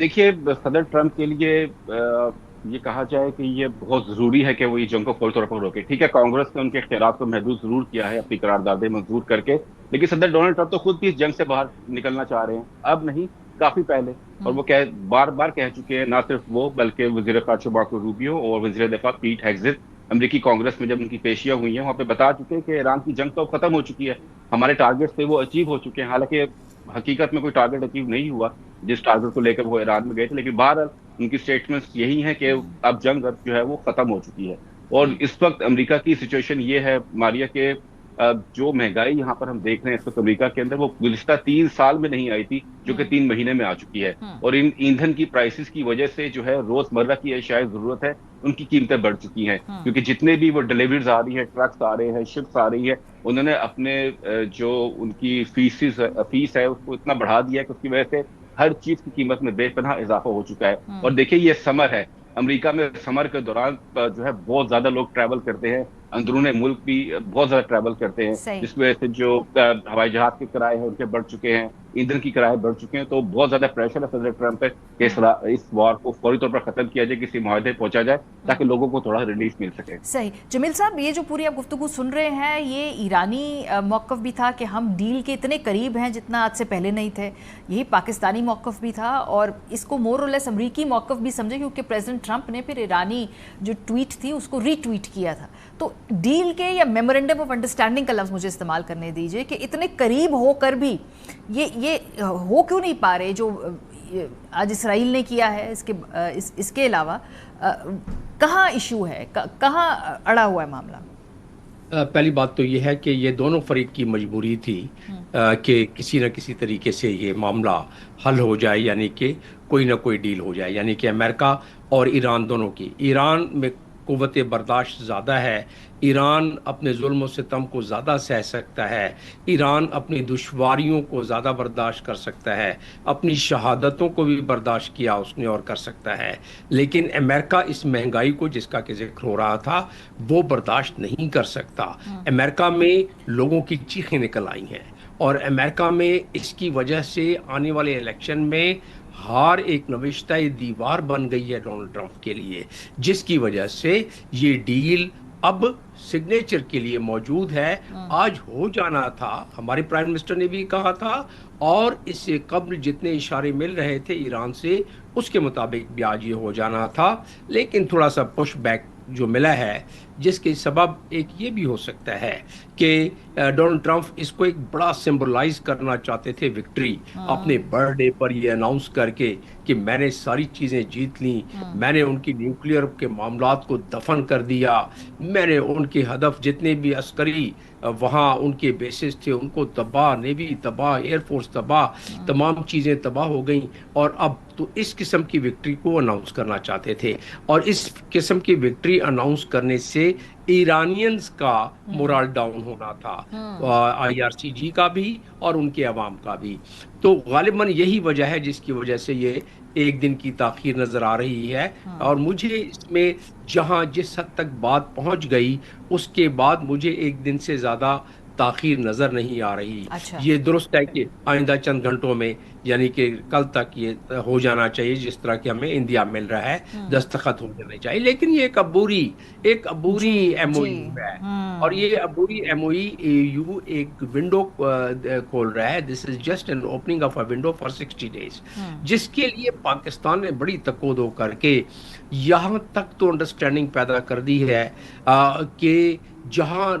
دیکھیے صدر ٹرمپ کے لیے یہ کہا جائے کہ یہ بہت ضروری ہے کہ وہ یہ جنگ کو فوری طور پر روکے. ٹھیک ہے، کانگریس نے ان کے اختیارات کو محدود ضرور کیا ہے اپنی قراردادیں منظور کر کے، لیکن صدر ڈونلڈ ٹرمپ تو خود بھی اس جنگ سے باہر نکلنا چاہ رہے ہیں، اب نہیں کافی پہلے. اور وہ بار بار کہہ چکے ہیں، نہ صرف وہ بلکہ وزیر خارجہ مارکو روبیو اور وزیر دفاع پیٹ ہیگزٹ امریکی کانگریس میں جب ان کی پیشیاں ہوئی ہیں وہاں پہ بتا چکے کہ ایران کی جنگ تو ختم ہو چکی ہے، ہمارے ٹارگیٹ تھے وہ اچیو ہو چکے ہیں. حالانکہ حقیقت میں کوئی ٹارگیٹ اچیو نہیں ہوا جس ٹارگیٹ کو لے کر وہ ایران میں گئے تھے، لیکن بہرحال ان کی سٹیٹمنٹس یہی ہیں کہ اب جنگ اب جو ہے وہ ختم ہو چکی ہے. اور اس وقت امریکہ کی سچویشن یہ ہے ماریہ کہ جو مہنگائی یہاں پر ہم دیکھ رہے ہیں اس وقت امریکہ کے اندر وہ گزشتہ 3 سال میں نہیں آئی تھی جو کہ 3 مہینے میں آ چکی ہے. اور ان ایندھن کی پرائسز کی وجہ سے جو ہے روز مرہ کی اشیاء ضرورت ہے ان کی قیمتیں بڑھ چکی ہیں، کیونکہ جتنے بھی وہ ڈیلیوریز آ رہی ہیں، ٹرکس آ رہے ہیں، شپس آ رہی ہے، انہوں نے اپنے جو ان کی فیس ہے اس کو اتنا بڑھا دیا ہے کہ اس کی وجہ سے ہر چیز کی قیمت میں بے پناہ اضافہ ہو چکا ہے. اور دیکھیں یہ سمر ہے، امریکہ میں سمر کے دوران جو ہے بہت زیادہ لوگ ٹریول کرتے ہیں، اندرون ملک بھی بہت زیادہ ٹریول کرتے ہیں، جس کی وجہ سے جو ہوائی جہاز کے کرائے ہیں ان کے بڑھ چکے ہیں، ایندھن کی کرائے بڑھ چکے ہیں. تو بہت زیادہ پریشر ہے صدر ٹرمپ پہ کہ اس وار کو فوری طور پر ختم کیا جائے، کسی معاہدے پہنچا جائے تاکہ لوگوں کو تھوڑا ریلیف مل سکے. صحیح. جمیل صاحب، یہ جو پوری آپ گفتگو سن رہے ہیں یہ ایرانی موقف بھی تھا کہ ہم ڈیل کے اتنے قریب ہیں جتنا آج سے پہلے نہیں تھے، یہی پاکستانی موقف بھی تھا، اور اس کو مور اور لیس امریکی موقف بھی سمجھے کیونکہ پریزیڈنٹ ٹرمپ نے پھر ایرانی جو ٹویٹ تھی اس کو ری ٹویٹ کیا تھا. تو ڈیل کے یا میمورینڈم آف انڈرسٹینڈنگ کا لفظ مجھے استعمال کرنے دیجئے کہ اتنے قریب ہو کر بھی یہ ہو کیوں نہیں پا رہے جو آج اسرائیل نے کیا ہے. اس کے علاوہ کہاں ایشو ہے، کہاں اڑا ہوا ہے معاملہ؟ پہلی بات تو یہ ہے کہ یہ دونوں فریق کی مجبوری تھی کہ کسی نہ کسی طریقے سے یہ معاملہ حل ہو جائے، یعنی کہ کوئی نہ کوئی ڈیل ہو جائے، یعنی کہ امریکہ اور ایران دونوں کی. ایران میں قوت برداشت زیادہ ہے، ایران اپنے ظلم و ستم کو زیادہ سہ سکتا ہے، ایران اپنی دشواریوں کو زیادہ برداشت کر سکتا ہے، اپنی شہادتوں کو بھی برداشت کیا اس نے اور کر سکتا ہے. لیکن امریکہ اس مہنگائی کو جس کا کہ ذکر ہو رہا تھا وہ برداشت نہیں کر سکتا. امریکہ میں لوگوں کی چیخیں نکل آئی ہیں، اور امریکہ میں اس کی وجہ سے آنے والے الیکشن میں ہار ایک نوشتہ دیوار بن گئی ہے ڈونلڈ ٹرمپ کے لیے، جس کی وجہ سے یہ ڈیل اب سگنیچر کے لیے موجود ہے. آج ہو جانا تھا، ہمارے پرائم منسٹر نے بھی کہا تھا، اور اس سے قبل جتنے اشارے مل رہے تھے ایران سے اس کے مطابق بھی آج یہ ہو جانا تھا. لیکن تھوڑا سا پش بیک جو ملا ہے جس کے سبب ایک یہ بھی ہو سکتا ہے کہ ڈونلڈ ٹرمپ اس کو ایک بڑا سمبلائز کرنا چاہتے تھے وکٹری، اپنے برتھ ڈے پر یہ اناؤنس کر کے کہ میں نے ساری چیزیں جیت لیں، میں نے ان کی نیوکلیئر کے معاملات کو دفن کر دیا، میں نے ان کے ہدف جتنے بھی عسکری وہاں ان کے بیسز تھے ان کو تباہ، نیوی تباہ، ایئر فورس تباہ، تمام چیزیں تباہ ہو گئیں. اور اب تو اس قسم کی وکٹری کو اناؤنس کرنا چاہتے تھے، اور اس قسم کی وکٹری اناؤنس کرنے سے ایرانینز کا مورال ڈاؤن ہونا تھا، IRCG کا بھی اور ان کے عوام کا بھی. تو غالباً یہی وجہ ہے جس کی وجہ سے یہ ایک دن کی تاخیر نظر آ رہی ہے. اور مجھے اس میں جس حد تک بات پہنچ گئی اس کے بعد مجھے ایک دن سے زیادہ تاخیر نظر نہیں آ رہی. یہ درست ہے کہ آئندہ چند گھنٹوں میں یعنی کہ کل تک یہ ہو جانا چاہیے جس طرح کہ ہمیں انڈیا مل رہا ہے، دستخط ہو جانے چاہیے. لیکن یہ ایک عبوری ایم او یو ہے، اور یہ عبوری ایم او یو ایک ونڈو کھول رہا ہے. This is just an opening of a window for 60 days، جس کے لیے پاکستان نے بڑی تکودو کر کے یہاں تک تو انڈرسٹینڈنگ پیدا کر دی ہے کہ جہاں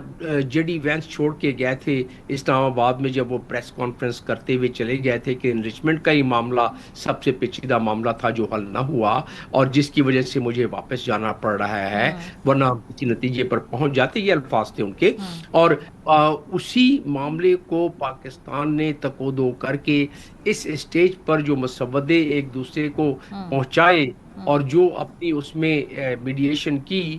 جے ڈی وینس چھوڑ کے گئے تھے اسلام آباد میں، جب وہ پریس کانفرنس کرتے ہوئے چلے گئے تھے کہ انرچمنٹ کا ہی معاملہ سب سے پیچیدہ معاملہ تھا جو حل نہ ہوا، اور جس کی وجہ سے مجھے واپس جانا پڑ رہا ہے، ورنہ ہم کسی نتیجے پر پہنچ جاتے. یہ الفاظ تھے ان کے. اور اسی معاملے کو پاکستان نے تکودو کر کے اس اسٹیج پر جو مسودے ایک دوسرے کو پہنچائے اور جو اپنی اس میں میڈیشن کی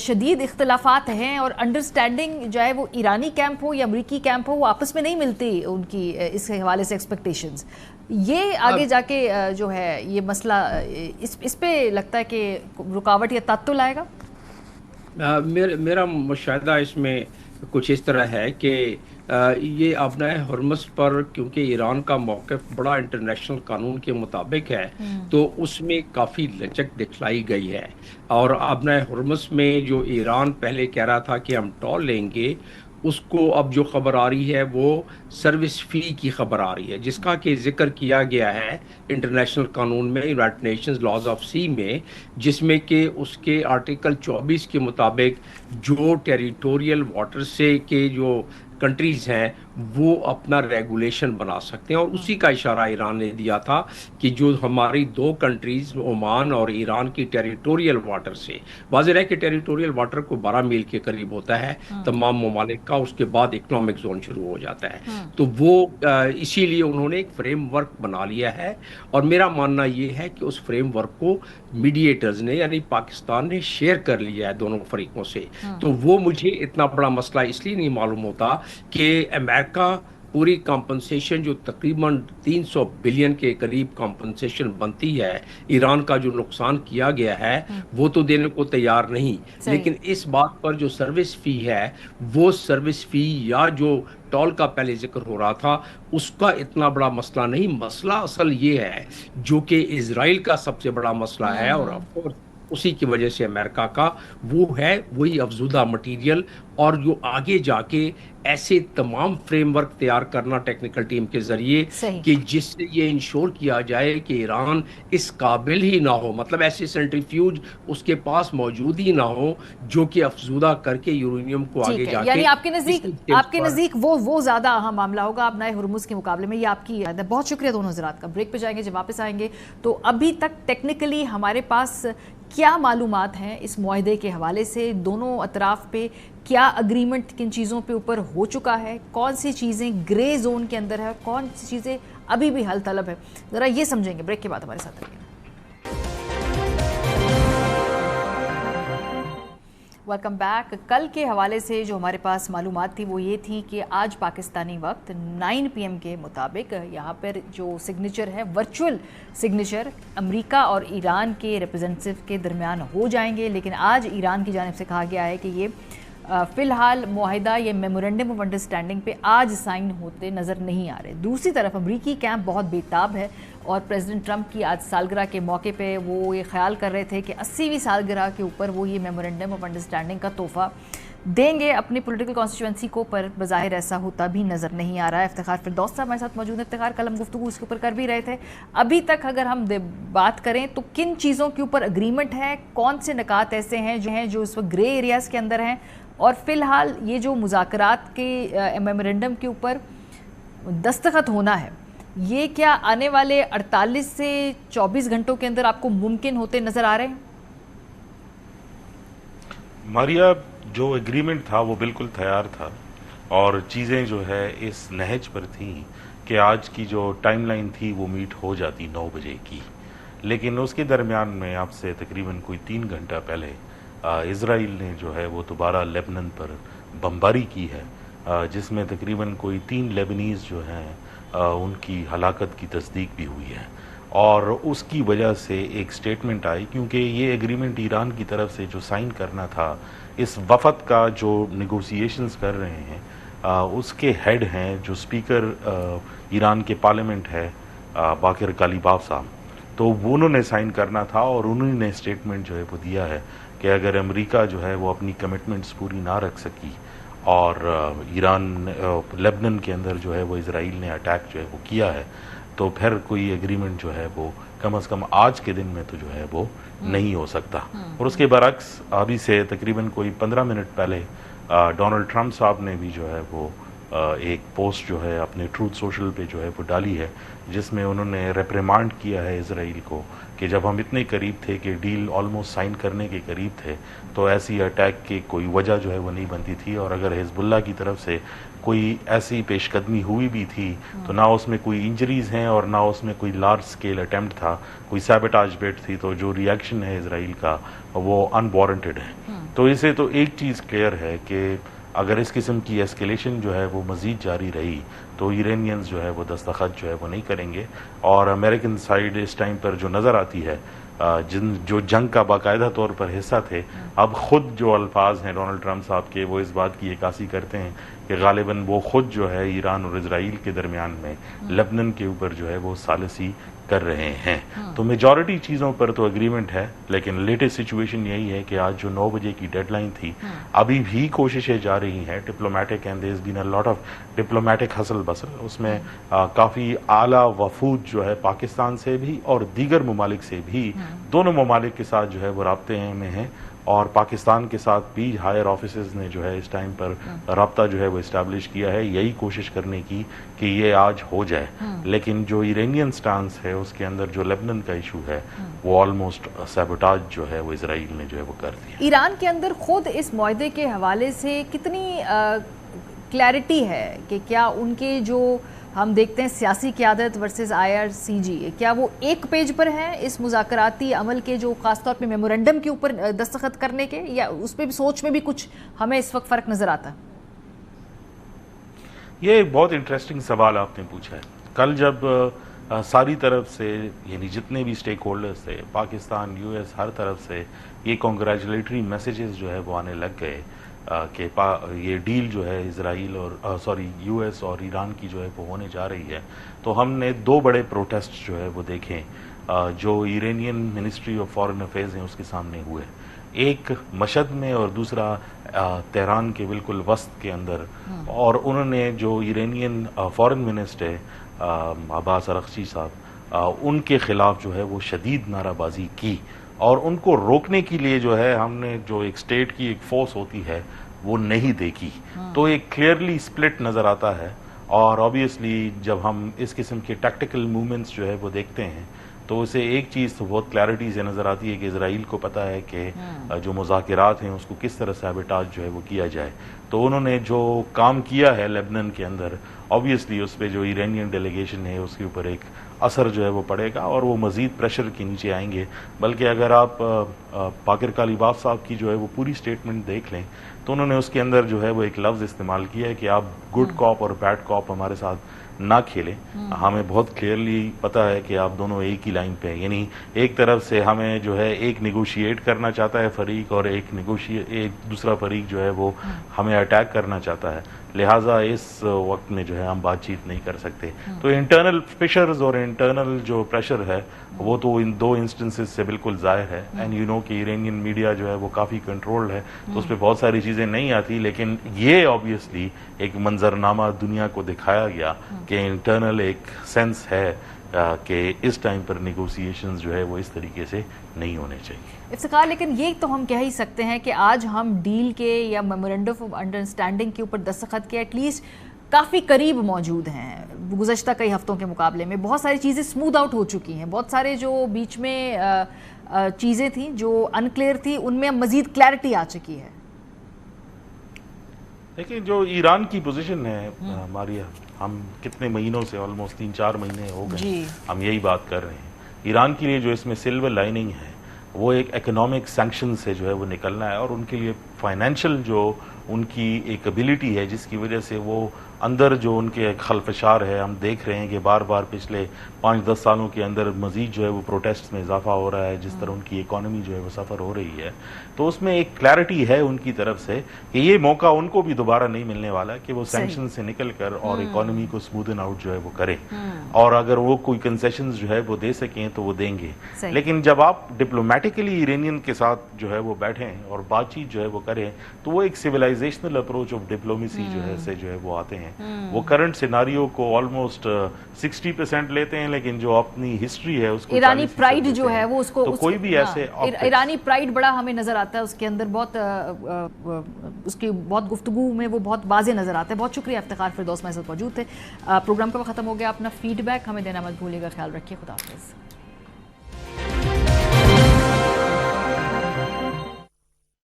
شدید اختلافات ہیں اور انڈرسٹینڈنگ جو ہے وہ ایرانی کیمپ ہو یا امریکی کیمپ ہو وہ آپس میں نہیں ملتی ان کی اس کے حوالے سے ایکسپیکٹیشنز. یہ آگے جا کے جو ہے یہ مسئلہ اس پہ لگتا ہے کہ رکاوٹ یا تعطل آئے گا. میرا مشاہدہ اس میں کچھ اس طرح ہے کہ یہ ابنائے ہرمز پر کیونکہ ایران کا موقف بڑا انٹرنیشنل قانون کے مطابق ہے تو اس میں کافی لچک دکھلائی گئی ہے. اور ابنائے ہرمز میں جو ایران پہلے کہہ رہا تھا کہ ہم ٹول لیں گے، اس کو اب جو خبر آ رہی ہے وہ سروس فی کی خبر آ رہی ہے، جس کا کہ ذکر کیا گیا ہے انٹرنیشنل قانون میں، یونائیٹڈ نیشنز لاز آف سی میں، جس میں کہ اس کے آرٹیکل 24 کے مطابق جو ٹیریٹوریل واٹر سے کے جو کنٹریز ہیں وہ اپنا ریگولیشن بنا سکتے ہیں. اور اسی کا اشارہ ایران نے دیا تھا کہ جو ہماری دو کنٹریز عمان اور ایران کی ٹیریٹوریل واٹر سے، واضح ہے کہ ٹیریٹوریل واٹر کو 12 میل کے قریب ہوتا ہے تمام ممالک کا، اس کے بعد اکنامک زون شروع ہو جاتا ہے. تو وہ اسی لیے انہوں نے ایک فریم ورک بنا لیا ہے، اور میرا ماننا یہ ہے کہ اس فریم ورک کو میڈیٹرز نے یعنی پاکستان نے شیئر کر لیا ہے دونوں فریقوں سے. تو وہ مجھے اتنا بڑا مسئلہ اس لیے نہیں معلوم ہوتا کہ امریکہ پوری کمپنسیشن جو تقریباً 300 بلین کے قریب کمپنسیشن بنتی ہے، ایران کا جو نقصان کیا گیا ہے وہ تو دینے کو تیار نہیں. لیکن اس بات پر جو سروس فی ہے وہ سروس فی یا جو ٹول کا پہلے ذکر ہو رہا تھا اس کا اتنا بڑا مسئلہ نہیں. مسئلہ اصل یہ ہے جو کہ اسرائیل کا سب سے بڑا مسئلہ ہے، اور آف کورس اسی کی وجہ سے امریکہ کا، وہ ہے وہی افزودہ مٹیریل، اور جو آگے جا کے ایسے تمام فریم ورک تیار کرنا ٹیکنیکل ٹیم کے ذریعے کہ جس سے یہ انشور کیا جائے کہ ایران اس قابل ہی نہ ہو، مطلب ایسے سینٹریفیوج اس کے پاس موجود ہی نہ ہو جو کہ افزودہ کر کے یورینیم کو آگے جا کے، یعنی آپ کے نزدیک وہ زیادہ اہم معاملہ ہوگا ابنائے ہرمز کے مقابلے میں. یہ آپ کی بہت شکریہ دونوں حضرات کا. بریک پہ جائیں گے، جب واپس آئیں گے تو ابھی تک ٹیکنیکلی ہمارے پاس کیا معلومات ہیں اس معاہدے کے حوالے سے، دونوں اطراف پہ کیا اگریمنٹ کن چیزوں پہ اوپر ہو چکا ہے، کون سی چیزیں گرے زون کے اندر ہے، کون سی چیزیں ابھی بھی حل طلب ہے، ذرا یہ سمجھیں گے. بریک کے بعد ہمارے ساتھ رہیے. Welcome back. کل کے حوالے سے جو ہمارے پاس معلومات تھی وہ یہ تھی کہ آج پاکستانی وقت 9 PM کے مطابق یہاں پر جو سگنیچر ہے، ورچوئل سگنیچر امریکہ اور ایران کے ریپرزینٹیو کے درمیان ہو جائیں گے. لیکن آج ایران کی جانب سے کہا گیا ہے کہ یہ فی الحال معاہدہ یہ میمورینڈم آف انڈرسٹینڈنگ پہ آج سائن ہوتے نظر نہیں آ رہے. دوسری طرف امریکی کیمپ بہت بیتاب ہے، اور پریزیڈنٹ ٹرمپ کی آج سالگرہ کے موقع پہ وہ یہ خیال کر رہے تھے کہ 80ویں سالگرہ کے اوپر وہ یہ میمورینڈم آف انڈرسٹینڈنگ کا تحفہ دیں گے اپنی پولیٹیکل کانسٹیچوئنسی کو، پر بظاہر ایسا ہوتا بھی نظر نہیں آ رہا ہے. افتخار فردوس صاحب ہمارے ساتھ موجود ہیں. افتخار، کل ہم گفتگو اس کے اوپر کر بھی رہے تھے. ابھی تک اگر ہم بات کریں تو کن چیزوں کے اوپر اگریمنٹ ہے، کون سے نکات ایسے ہیں جو اس وقت گرے ایریاز کے اندر ہیں، اور فی الحال یہ جو مذاکرات کے میمورینڈم کے اوپر دستخط ہونا ہے یہ کیا آنے والے 48 سے 24 گھنٹوں کے اندر آپ کو ممکن ہوتے نظر آ رہے ہیں؟ ماریا، جو ایگریمنٹ تھا وہ بالکل تیار تھا، اور چیزیں جو ہے اس نہج پر تھیں کہ آج کی جو ٹائم لائن تھی وہ میٹ ہو جاتی 9 بجے کی. لیکن اس کے درمیان میں آپ سے تقریباً کوئی 3 گھنٹہ پہلے اسرائیل نے جو ہے وہ دوبارہ لیبنان پر بمباری کی ہے، جس میں تقریباً کوئی 3 لیبنیز جو ہیں ان کی ہلاکت کی تصدیق بھی ہوئی ہے. اور اس کی وجہ سے ایک سٹیٹمنٹ آئی، کیونکہ یہ ایگریمنٹ ایران کی طرف سے جو سائن کرنا تھا، اس وفد کا جو نیگوسیشنز کر رہے ہیں اس کے ہیڈ ہیں جو سپیکر ایران کے پارلیمنٹ ہے باقر کالیباف صاحب، تو انہوں نے سائن کرنا تھا، اور انہوں نے سٹیٹمنٹ جو ہے وہ دیا ہے کہ اگر امریکہ جو ہے وہ اپنی کمٹمنٹس پوری نہ رکھ سکی اور ایران لیبنان کے اندر جو ہے وہ اسرائیل نے اٹیک جو ہے وہ کیا ہے، تو پھر کوئی ایگریمنٹ جو ہے وہ کم از کم آج کے دن میں تو جو ہے وہ نہیں ہو سکتا. اور اس کے برعکس ابھی سے تقریباً کوئی 15 منٹ پہلے ڈونلڈ ٹرمپ صاحب نے بھی جو ہے وہ ایک پوسٹ جو ہے اپنے ٹروتھ سوشل پہ جو ہے وہ ڈالی ہے، جس میں انہوں نے ریپریمانڈ کیا ہے اسرائیل کو کہ جب ہم اتنے قریب تھے کہ ڈیل آلموسٹ سائن کرنے کے قریب تھے تو ایسی اٹیک کی کوئی وجہ جو ہے وہ نہیں بنتی تھی، اور اگر حزب اللہ کی طرف سے کوئی ایسی پیش قدمی ہوئی بھی تھی تو نہ اس میں کوئی انجریز ہیں اور نہ اس میں کوئی لارج سکیل اٹیمپٹ تھا، کوئی سیبٹاج بٹ تھی، تو جو ری ایکشن ہے اسرائیل کا وہ ان وارنٹڈ ہے. تو اسے تو ایک چیز کلیئر ہے کہ اگر اس قسم کی ایسکیلیشن جو ہے وہ مزید جاری رہی تو ایرانینز جو ہے وہ دستخط جو ہے وہ نہیں کریں گے، اور امریکن سائیڈ اس ٹائم پر جو نظر آتی ہے جو جنگ کا باقاعدہ طور پر حصہ تھے، اب خود جو الفاظ ہیں ڈونلڈ ٹرمپ صاحب کے وہ اس بات کی عکاسی کرتے ہیں کہ غالباً وہ خود جو ہے ایران اور اسرائیل کے درمیان میں لبنان کے اوپر جو ہے وہ ثالثی کر رہے ہیں۔ تو میجورٹی چیزوں پر تو اگریمنٹ ہے، لیکن لیٹسٹ سچویشن یہی ہے کہ آج جو 9 بجے کی ڈیڈ لائن تھی، ابھی بھی کوششیں جا رہی ہیں diplomatic, and there has been a lot of diplomatic hustle bustle, اس میں کافی اعلیٰ وفود جو ہے پاکستان سے بھی اور دیگر ممالک سے بھی، دونوں ممالک کے ساتھ جو ہے وہ رابطے میں ہیں، اور پاکستان کے ساتھ بھی ہائر آفیسرز نے جو ہے اس ٹائم پر رابطہ جو ہے وہ اسٹیبلش کیا ہے، یہی کوشش کرنے کی کہ یہ آج ہو جائے۔ لیکن جو ایرانین سٹانس ہے اس کے اندر جو لبنان کا ایشو ہے وہ آلموسٹ سیبوٹاج جو ہے وہ اسرائیل نے جو ہے وہ کر دیا۔ ایران کے اندر خود اس معاہدے کے حوالے سے کتنی کلیئرٹی ہے کہ کیا ان کے جو ہم دیکھتے ہیں سیاسی قیادت ورسز IRCG، کیا وہ ایک پیج پر ہیں اس مذاکراتی عمل کے جو خاص طور پہ میمورنڈم کے اوپر دستخط کرنے کے، یا اس پہ بھی سوچ میں بھی کچھ ہمیں اس وقت فرق نظر آتا ہے؟ یہ ایک بہت انٹرسٹنگ سوال آپ نے پوچھا ہے۔ کل جب ساری طرف سے یعنی جتنے بھی سٹیک ہولڈرز تھے، پاکستان، US، ہر طرف سے یہ کنگریچولیٹری میسیجز جو ہے وہ آنے لگ گئے کہ یہ ڈیل جو ہے اسرائیل اور US اور ایران کی جو ہے وہ ہونے جا رہی ہے، تو ہم نے 2 بڑے پروٹیسٹ جو ہے وہ دیکھیں جو Iranian ministry of foreign affairs ہیں اس کے سامنے ہوئے، ایک مشہد میں اور دوسرا تہران کے بالکل وسط کے اندر، اور انہوں نے جو ایرانین فارن منسٹر عباس ارغچی صاحب، ان کے خلاف جو ہے وہ شدید نعرہ بازی کی، اور ان کو روکنے کے لیے جو ہے ہم نے جو ایک اسٹیٹ کی ایک فورس ہوتی ہے وہ نہیں دیکھی، تو ایک کلیئرلی سپلٹ نظر آتا ہے۔ اور آبویسلی جب ہم اس قسم کے ٹیکٹیکل موومنٹس جو ہے وہ دیکھتے ہیں تو اسے ایک چیز تو بہت کلیئرٹی سے نظر آتی ہے کہ اسرائیل کو پتہ ہے کہ جو مذاکرات ہیں اس کو کس طرح سیبوٹاج جو ہے وہ کیا جائے، تو انہوں نے جو کام کیا ہے لیبنان کے اندر، آبویسلی اس پہ جو ایرانین ڈیلیگیشن ہے اس کے اوپر ایک اثر جو ہے وہ پڑے گا، اور وہ مزید پریشر کے نیچے آئیں گے۔ بلکہ اگر آپ باقر کالیباف صاحب کی جو ہے وہ پوری سٹیٹمنٹ دیکھ لیں تو انہوں نے اس کے اندر جو ہے وہ ایک لفظ استعمال کیا ہے کہ آپ گڈ کاپ اور بیڈ کاپ ہمارے ساتھ نہ کھیلیں، ہمیں بہت کلیئرلی پتہ ہے کہ آپ دونوں ایک ہی لائن پہ ہیں، یعنی ایک طرف سے ہمیں جو ہے ایک نیگوشیٹ کرنا چاہتا ہے فریق، اور ایک دوسرا فریق جو ہے وہ ہمیں اٹیک کرنا چاہتا ہے، لہٰذا اس وقت میں جو ہے ہم بات چیت نہیں کر سکتے۔ تو انٹرنل فشرز اور انٹرنل جو پریشر ہے وہ تو ان 2 انسٹنسز سے بالکل ظاہر ہے، اینڈ یو نو کہ ایرانین میڈیا جو ہے وہ کافی کنٹرولڈ ہے، تو اس پہ بہت ساری چیزیں نہیں آتی، لیکن یہ آبویسلی ایک منظرنامہ دنیا کو دکھایا گیا کہ انٹرنل ایک سینس ہے کہ اس ٹائم پر نیگوسیشنز جو ہے وہ اس طریقے سے نہیں ہونے چاہیے۔ افتخار، لیکن یہ تو ہم کہہ ہی سکتے ہیں کہ آج ہم ڈیل کے یا میمورنڈم آف انڈرسٹینڈنگ کے اوپر دستخط کے ایٹ لیسٹ کافی قریب موجود ہیں گزشتہ کئی ہفتوں کے مقابلے میں۔ بہت ساری چیزیں اسموتھ آؤٹ ہو چکی ہیں، بہت سارے جو بیچ میں چیزیں تھیں جو انکلیئر تھی ان میں مزید کلیئرٹی آ چکی ہے۔ لیکن جو ایران کی پوزیشن ہے ماریا، ہم کتنے مہینوں سے آلموسٹ 3-4 مہینے ہو گئے ہم یہی بات کر رہے ہیں، ایران کے لیے جو اس میں سلور لائننگ ہے وہ ایک اکنامک سینکشن سے جو ہے وہ نکلنا ہے، اور ان کے لیے فائنینشیل جو ان کی ایک ابیلٹی ہے جس کی وجہ سے وہ اندر جو ان کے خلفشار ہے، ہم دیکھ رہے ہیں کہ بار بار پچھلے 5-10 سالوں کے اندر مزید جو ہے وہ پروٹیسٹ میں اضافہ ہو رہا ہے، جس طرح ان کی اکانومی جو ہے وہ سفر ہو رہی ہے، تو اس میں ایک کلیئرٹی ہے ان کی طرف سے کہ یہ موقع ان کو بھی دوبارہ نہیں ملنے والا کہ وہ سینکشن سے نکل کر اور اکانومی کو سمودن آؤٹ جو ہے وہ کریں، اور اگر وہ کوئی کنسیشنز جو ہے وہ دے سکیں تو وہ دیں گے۔ لیکن جب آپ ڈپلومیٹکلی ایرانین کے ساتھ جو ہے وہ بیٹھیں اور بات چیت جو ہے وہ کریں تو وہ ایک سویلائزیشنل اپروچ آف ڈپلومیسی جو ہے سے جو ہے وہ آتے ہیں، وہ کرنٹ سیناریو کو آلموسٹ 60% لیتے ہیں، لیکن جو اپنی ہسٹری ہے اس کو ایرانی پرائیڈ جو ہے وہ اس کو کوئی بھی ایسے ایرانی پرائیڈ بڑا ہمیں نظر آتا ہے، اس کے اندر بہت اس کی بہت گفتگو میں وہ بہت واضح نظر آتا ہے۔ بہت شکریہ افتخار فردوس ہمارے ساتھ موجود تھے۔ پروگرام کا ختم ہو گیا، اپنا فیڈ بیک ہمیں دینا مت بھولیے گا، خیال رکھیے، خدا حافظ۔